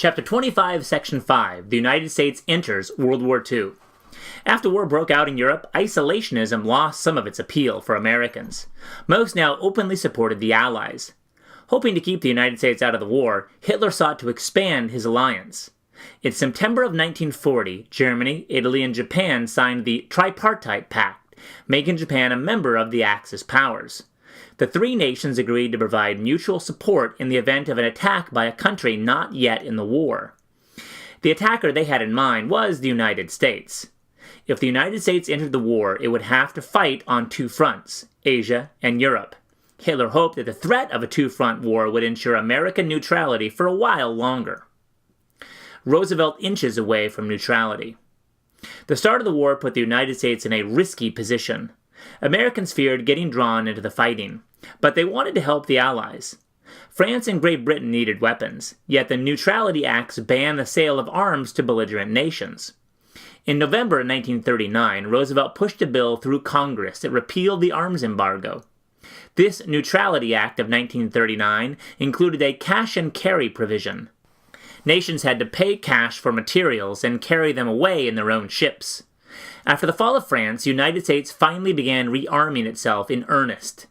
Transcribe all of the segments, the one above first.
Chapter 25, Section 5, The United States Enters World War II. After war broke out in Europe, isolationism lost some of its appeal for Americans. Most now openly supported the Allies. Hoping to keep the United States out of the war, Hitler sought to expand his alliance. In September of 1940, Germany, Italy, and Japan signed the Tripartite Pact, making Japan a member of the Axis powers. The three nations agreed to provide mutual support in the event of an attack by a country not yet in the war. The attacker they had in mind was the United States. If the United States entered the war, it would have to fight on two fronts, Asia and Europe. Hitler hoped that the threat of a two-front war would ensure American neutrality for a while longer. Roosevelt inches away from neutrality. The start of the war put the United States in a risky position. Americans feared getting drawn into the fighting, but they wanted to help the Allies. France and Great Britain needed weapons, yet the Neutrality Acts banned the sale of arms to belligerent nations. In November 1939, Roosevelt pushed a bill through Congress that repealed the Arms Embargo. This Neutrality Act of 1939 included a cash-and-carry provision. Nations had to pay cash for materials and carry them away in their own ships. After the fall of France, the United States finally began rearming itself in earnest.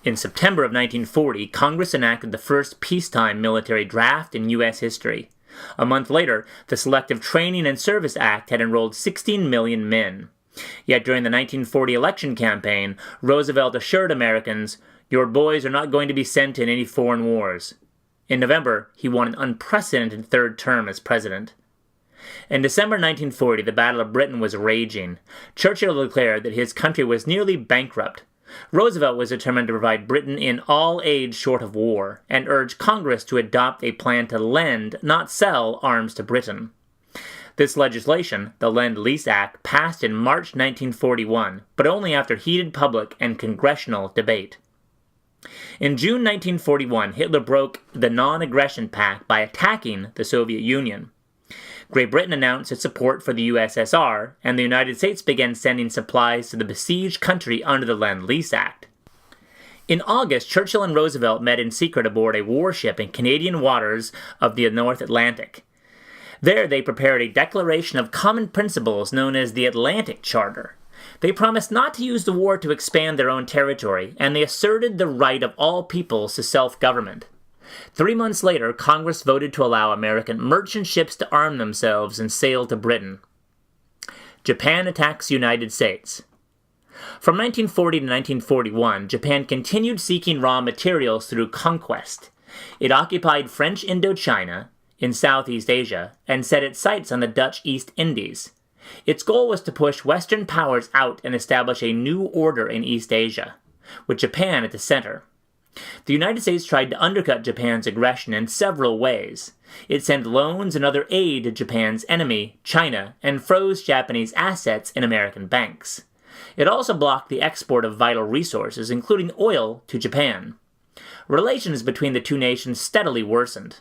In September of 1940, Congress enacted the first peacetime military draft in U.S. history. A month later, the Selective Training and Service Act had enrolled 16 million men. Yet during the 1940 election campaign, Roosevelt assured Americans, "Your boys are not going to be sent in any foreign wars." In November, he won an unprecedented third term as president. In December 1940, the Battle of Britain was raging. Churchill declared that his country was nearly bankrupt. Roosevelt was determined to provide Britain in all aid short of war, and urged Congress to adopt a plan to lend, not sell, arms to Britain. This legislation, the Lend-Lease Act, passed in March 1941, but only after heated public and congressional debate. In June 1941, Hitler broke the non-aggression pact by attacking the Soviet Union. Great Britain announced its support for the USSR, and the United States began sending supplies to the besieged country under the Lend-Lease Act. In August, Churchill and Roosevelt met in secret aboard a warship in Canadian waters of the North Atlantic. There they prepared a declaration of common principles known as the Atlantic Charter. They promised not to use the war to expand their own territory, and they asserted the right of all peoples to self-government. 3 months later, Congress voted to allow American merchant ships to arm themselves and sail to Britain. Japan attacks United States. From 1940 to 1941, Japan continued seeking raw materials through conquest. It occupied French Indochina, in Southeast Asia, and set its sights on the Dutch East Indies. Its goal was to push Western powers out and establish a new order in East Asia, with Japan at the center. The United States tried to undercut Japan's aggression in several ways. It sent loans and other aid to Japan's enemy, China, and froze Japanese assets in American banks. It also blocked the export of vital resources, including oil, to Japan. Relations between the two nations steadily worsened.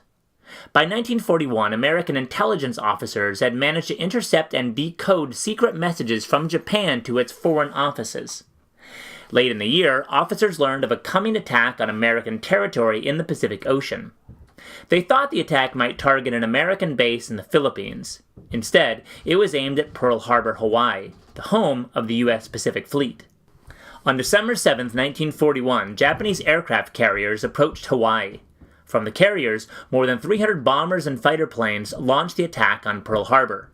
By 1941, American intelligence officers had managed to intercept and decode secret messages from Japan to its foreign offices. Late in the year, officers learned of a coming attack on American territory in the Pacific Ocean. They thought the attack might target an American base in the Philippines. Instead, it was aimed at Pearl Harbor, Hawaii, the home of the U.S. Pacific Fleet. On December 7, 1941, Japanese aircraft carriers approached Hawaii. From the carriers, more than 300 bombers and fighter planes launched the attack on Pearl Harbor.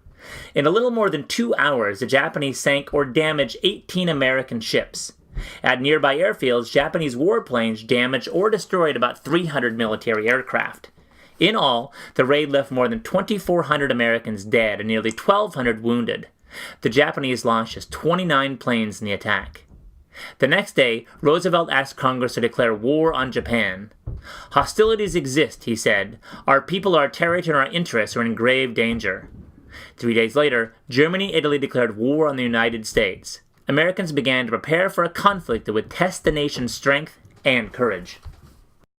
In a little more than 2 hours, the Japanese sank or damaged 18 American ships. At nearby airfields, Japanese warplanes damaged or destroyed about 300 military aircraft. In all, the raid left more than 2,400 Americans dead and nearly 1,200 wounded. The Japanese launched just 29 planes in the attack. The next day, Roosevelt asked Congress to declare war on Japan. "Hostilities exist," he said. "Our people, our territory, and our interests are in grave danger." 3 days later, Germany and Italy declared war on the United States. Americans began to prepare for a conflict that would test the nation's strength and courage.